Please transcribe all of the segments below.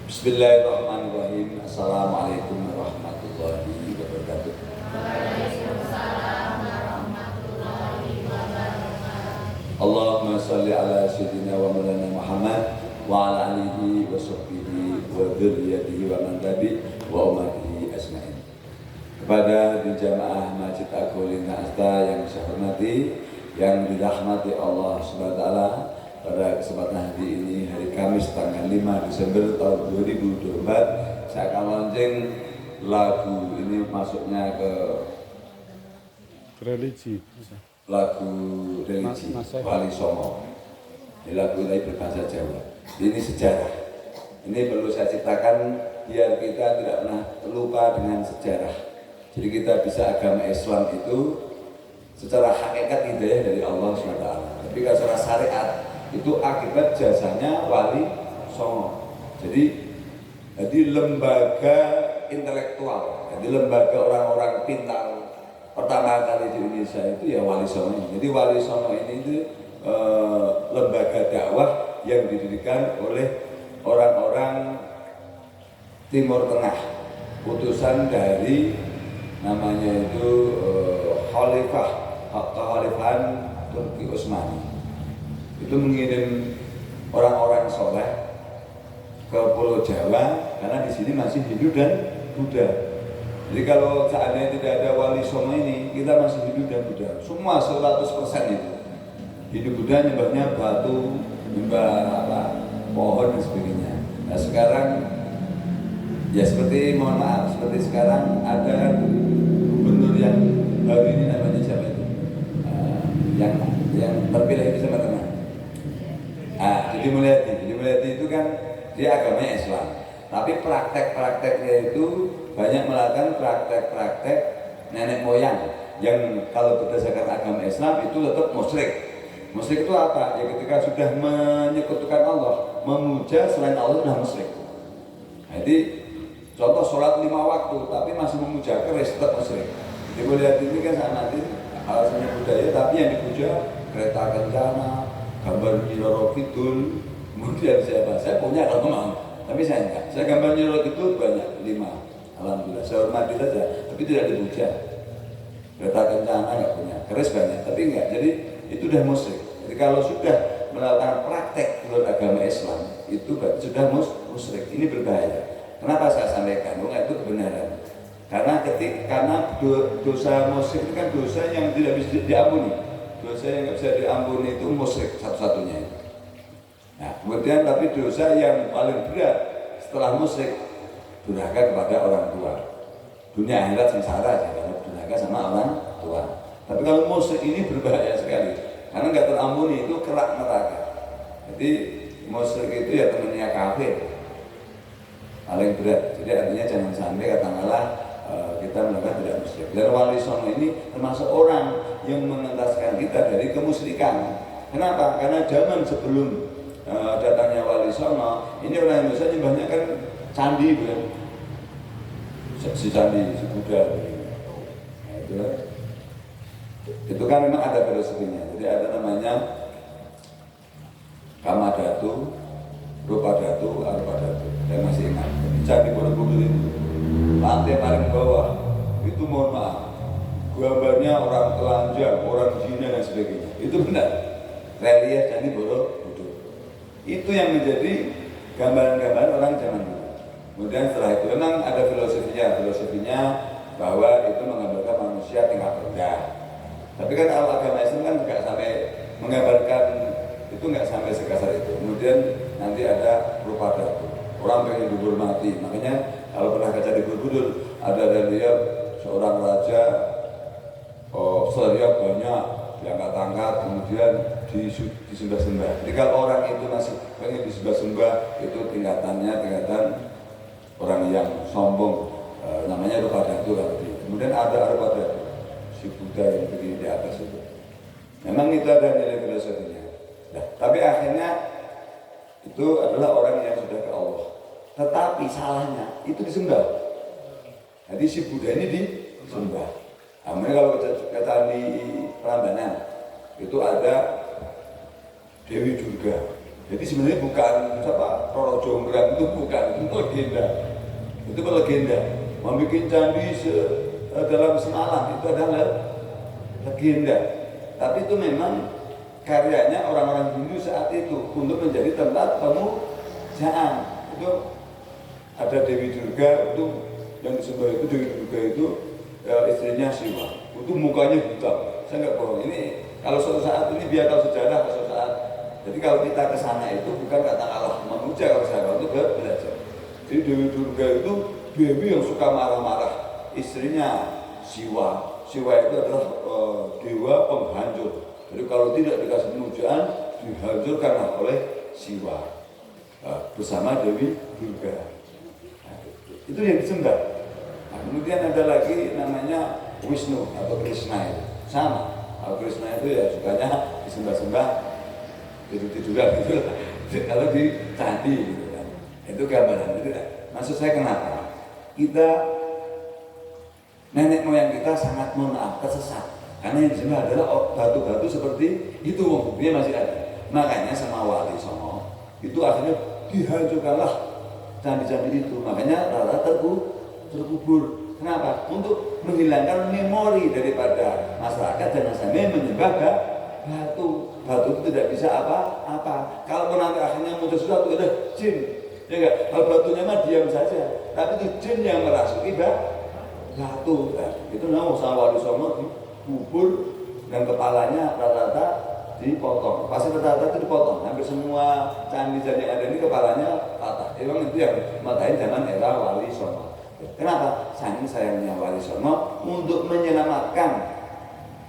Bismillahirrahmanirrahim. Assalamualaikum warahmatullahi wabarakatuh. Allahumma salli ala sayyidina wa maulana Muhammad wa ala alihi wa sahbihi wa dzurriyyatihi wa man tabi wa ummatihi ajmain. Kepada di jamaah Masjid Agung Asta yang saya hormati, yang dirahmati Allah Subhanahu wa taala, pada kesempatan hari ini, hari Kamis tanggal 5 Desember tahun 2024, saya akan launching lagu ini, masuknya ke religi. Lagu religi Wali Songo. Ini lagu ini berbahasa Jawa. Ini sejarah. Ini perlu saya ciptakan biar kita tidak pernah lupa dengan sejarah. Jadi kita bisa agama Islam itu secara hakikat hidayah dari Allah SWT. Tapi kalau secara syariat itu akibat jasanya Wali Songo. Jadi lembaga intelektual, jadi lembaga orang-orang pintar pertama kali di Indonesia itu ya Wali Songo ini. Jadi Wali Songo ini itu lembaga dakwah yang didirikan oleh orang-orang Timur Tengah, utusan dari namanya itu Kekhalifahan Turki Utsmani. Itu mengirim orang-orang soleh ke Pulau Jawa karena di sini masih Hindu dan Buddha. Jadi kalau seandainya tidak ada Wali Songo ini, kita masih Hindu dan Buddha. Semua 100% itu. Hindu Buddha nyembahnya batu, nyembah pohon dan sebagainya. Nah sekarang ya seperti, mohon maaf, seperti sekarang ada gubernur yang baru ini, namanya siapa itu? Yang terpilih itu sama teman. Jadi Mulyadi itu kan dia agamanya Islam, tapi praktek-prakteknya itu banyak melakukan praktek-praktek nenek moyang yang kalau berdasarkan agama Islam itu tetap musyrik. Musyrik itu apa? Ya ketika sudah menyekutukan Allah, memuja selain Allah, sudah musyrik. Jadi contoh sholat 5 waktu tapi masih memuja keris, tetap musyrik. Jadi Mulyadi ini kan sangat alasannya budaya, tapi yang dipuja kereta kencana, gambar Nyi Roro Kidul, kemudian saya punya kalau mau, tapi saya enggak. Saya gambar Nyi Roro Kidul banyak, 5, alhamdulillah. Saya hormati saja, tapi tidak dipuja. Kereta kencana enggak punya, keris banyak, tapi enggak. Jadi itu sudah musyrik. Jadi kalau sudah melakukan praktek menurut agama Islam, itu sudah musyrik. Ini berbahaya. Kenapa saya sampaikan? Enggak, itu kebenaran. Karena dosa musyrik itu kan dosa yang tidak bisa diampuni. Dosa yang tidak bisa diampuni itu musyrik satu-satunya itu. Nah, kemudian tapi dosa yang paling berat setelah musyrik, durhaka kepada orang tua. Dunia akhirat sengsara aja kalau durhaka sama orang tua. Tapi kalau musyrik ini berbahaya sekali, karena nggak terampuni, itu kelak neraka. Jadi musyrik itu ya temannya kafir, paling berat. Jadi artinya jangan sampai katakanlah kita melakukan tidak musyrik. Dan Wali Songo ini termasuk orang yang mengentaskan kita dari kemusyrikan. Kenapa? Karena zaman sebelum datangnya Wali Songo, ini orang Indonesia nyembahnya kan candi, bukan? Si candi, si Buddha. Nah, itu kan memang ada filosofinya. Jadi ada namanya Kamadhatu, Rupadhatu, Arupadhatu. Saya masih ingat. Di Candi Borobudur itu, lantai paling bawah itu, mohon maaf, gambarnya orang telanjang, orang zina dan sebagainya. Itu benar. Relief Candi Borobudur. Itu yang menjadi gambaran-gambaran orang zaman dulu. Kemudian setelah itu memang ada filosofinya bahwa itu menggambarkan manusia tingkat rendah. Tapi kan kalau agama Islam kan nggak sampai menggambarkan itu, nggak sampai sekasar itu. Kemudian nanti ada Rupadhatu, orang pengen dihormati. Makanya kalau pernah ke Candi Borobudur ada relief seorang raja, seriak banyak diangkat-angkat, kemudian disembah-sembah. Jadi kalau orang itu masih pengen disembah-sembah, itu tingkatan orang yang sombong, namanya Rupadhatu. Kemudian ada Arupadhatu, si Buddha yang berdiri di atas itu. Memang itu ada nilai filosofinya. Nah, tapi akhirnya itu adalah orang yang sudah ke Allah. Tetapi salahnya itu disembah. Jadi si Buddha ini disembah. Nah, kalau kita Candi Prambanan itu ada Dewi Durga. Jadi sebenarnya bukan siapa Roro Jonggrang, itu bukan, itu legenda. Itu legenda. Membikin candi dalam semalam itu adalah legenda. Tapi itu memang karyanya orang-orang Hindu saat itu untuk menjadi tempat pemujaan. Itu ada Dewi Durga, itu yang disembah itu Dewi Durga itu istrinya Siwa. Itu mukanya hitam. Saya nggak bohong. Ini kalau suatu saat ini biar tahu sejarah suatu saat. Jadi kalau kita ke sana itu bukan katakanlah memuja kalau saya itu belajar. Jadi Dewi Durga itu dewi yang suka marah-marah. Istrinya Siwa. Siwa itu adalah dewa penghancur. Jadi kalau tidak dikasih pemujaan dihancurkan oleh Siwa bersama Dewi Durga. Nah, itu yang disembah. Nah, kemudian ada lagi namanya Wisnu atau Krishna itu sama. Kalau Krishna itu ya sukanya disembah-sembah tidur-tiduran gitu lah. Kalau di candi gitu kan. Itu gambaran itu. Maksud saya kenapa? Kita nenek moyang kita sangat mohon maaf tersesat. Karena yang disembah adalah batu-batu seperti itu, buktinya masih ada. Makanya sama Wali Songo itu akhirnya dihancurkanlah candi-candi itu. Makanya rata terkubur. Kenapa? Untuk menghilangkan memori daripada masyarakat dan sampai menyembah batu. Batu itu tidak bisa apa-apa. Kalau nanti akhirnya muncul sesuatu ada jin, ya enggak? Kalau batunya mah diam saja. Tapi itu jin yang merasuki batu. Nah, itu namanya sama Wali Songo dikubur dan kepalanya rata-rata dipotong. Pasti rata-rata itu dipotong. Hampir semua candi-candi yang ada ini kepalanya patah. Emang itu yang matahin zaman era Wali Songo. Kenapa? Saking sayangnya Wali Songo untuk menyelamatkan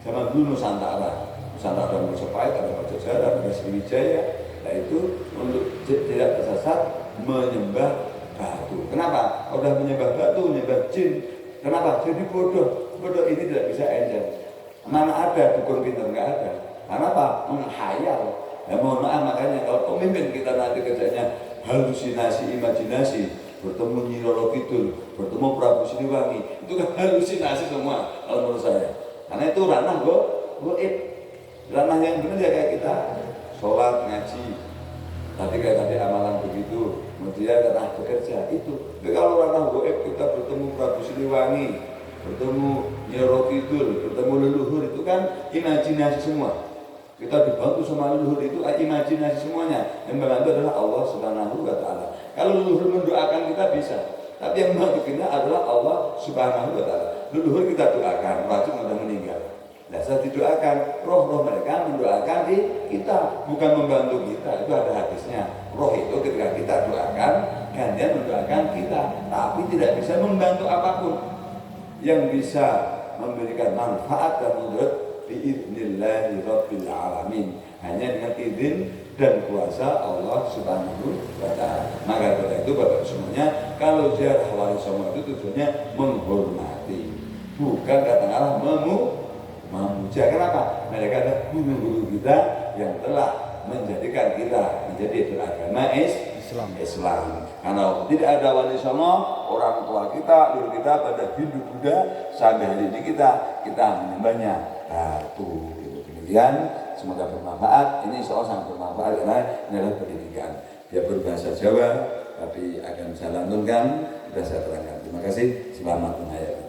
zaman dulu Nusantara ada Majapahit, ada Pajajaran, ada Sriwijaya. Nah itu untuk tidak tersesat menyembah batu. Kenapa? Udah menyembah batu, menyembah jin. Kenapa? Jadi bodoh. Bodoh ini tidak bisa encer. Mana ada dukun pintar? Nggak ada. Karena apa? Menghayal. Ya mohon maaf, makanya kalau pemimpin kita nanti kerjanya halusinasi, imajinasi, bertemu Nyi Roro Kidul, bertemu Prabu Siliwangi, itu kan halusinasi semua kalau menurut saya. Karena itu ranah goib. Ranah yang benar ya kayak kita sholat, ngaji. Tadi kayak tadi amalan begitu, kemudian ranah bekerja itu. Tapi kalau ranah goib kita bertemu Prabu Siliwangi, bertemu Nyi Roro Kidul, bertemu leluhur, itu kan imajinasi semua. Kita dibantu sama leluhur itu imajinasi semuanya. Yang membantu adalah Allah Subhanahu wa Ta'ala. Kalau leluhur mendoakan kita bisa, tapi yang membantu kita adalah Allah Subhanahu wa Ta'ala. Leluhur kita doakan, wajib sudah meninggal. Dasar didoakan, roh-roh mereka mendoakan di kita, bukan membantu kita. Itu ada hadisnya. Roh itu ketika kita doakan, gantian mendoakan kita, tapi tidak bisa membantu apapun. Yang bisa memberikan manfaat dan mudarat biidznillahi rabbil alamin, hanya dengan izin dan kuasa Allah Subhanahu wa Ta'ala. Maka pada itu Bapak semuanya, kalau ziarah Wali Songo itu tujuannya menghormati, bukan katakanlah memuja. Kenapa? Mereka adalah guru-guru kita yang telah menjadikan kita menjadi beragama Islam. Karena tidak ada Wali Songo, orang tua kita, dulu kita pada Hindu Buddha, sampai hari ini kita menyembahnya batu. Demikian, semoga bermanfaat. Ini soal sangat bermanfaat karena ini adalah pendidikan. Dia berbahasa Jawa, tapi akan saya lantunkan, sudah saya terangkan. Terima kasih. Selamat menghayati.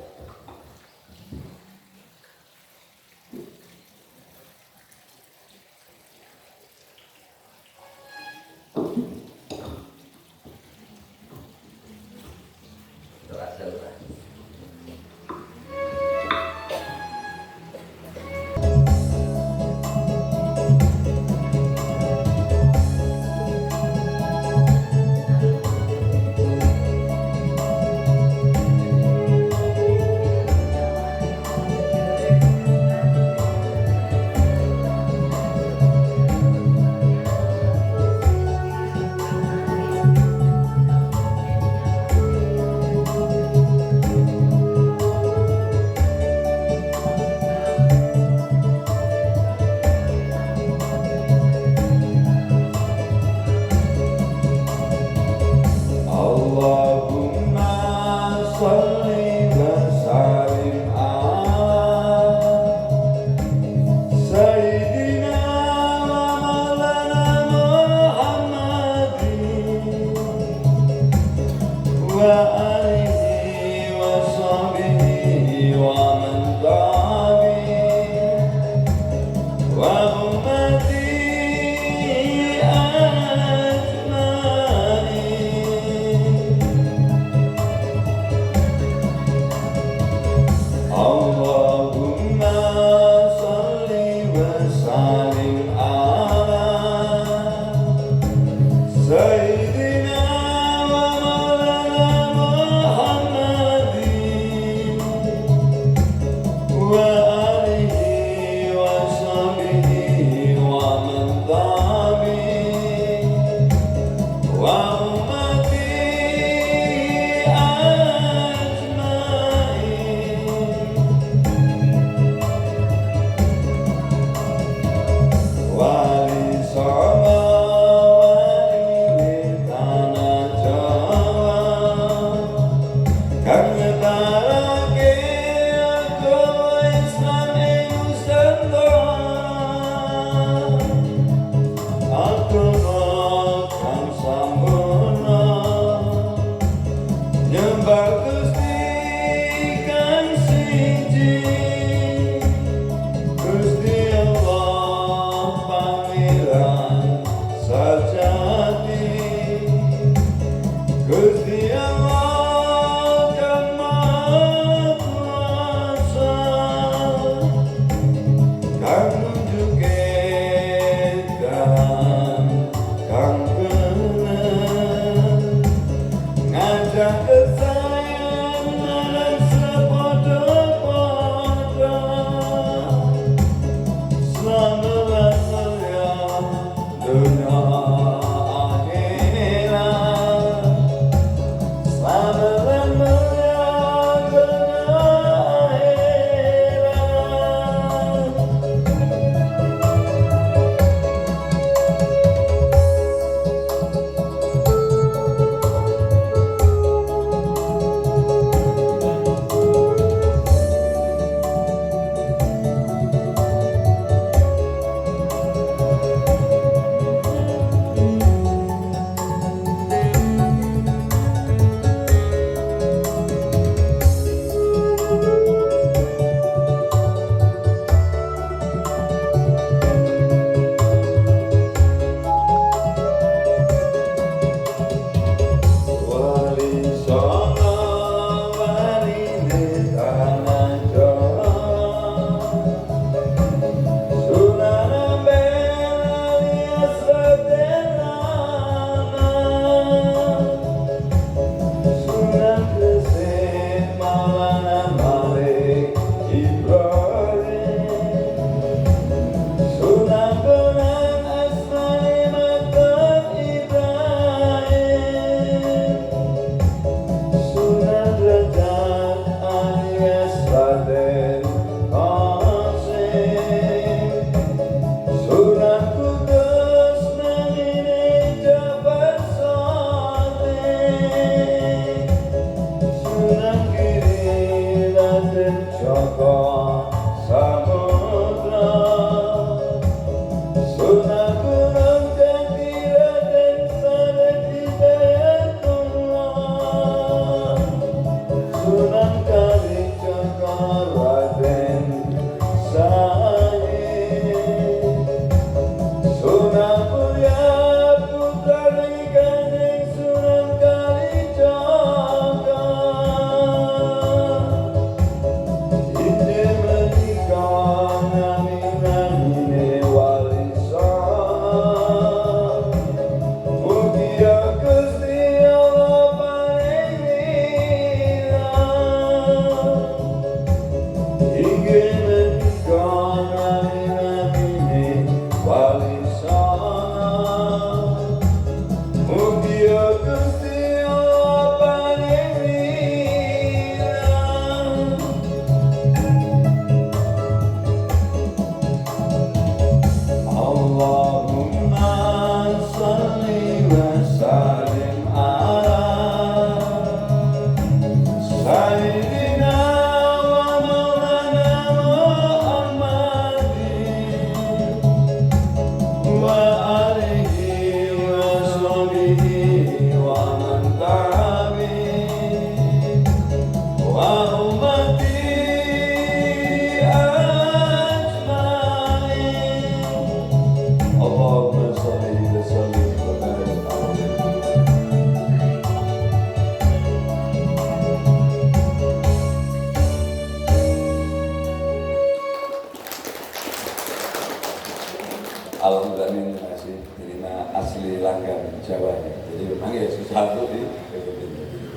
Jawa. Jadi memang ya susah untuk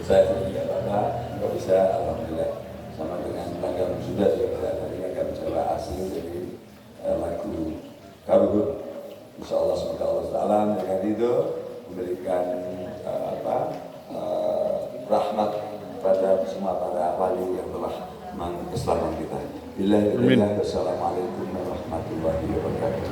saya tidak apa-apa, nggak bisa, alhamdulillah. Sama dengan langgam sudah juga dari langgam Jawa asli, jadi lagu Karuhun. Insya Allah semoga Allah Taala dengan itu memberikan rahmat pada semua para wali yang telah mengislamkan kita. Billahi Assalamualaikum warahmatullahi wabarakatuh.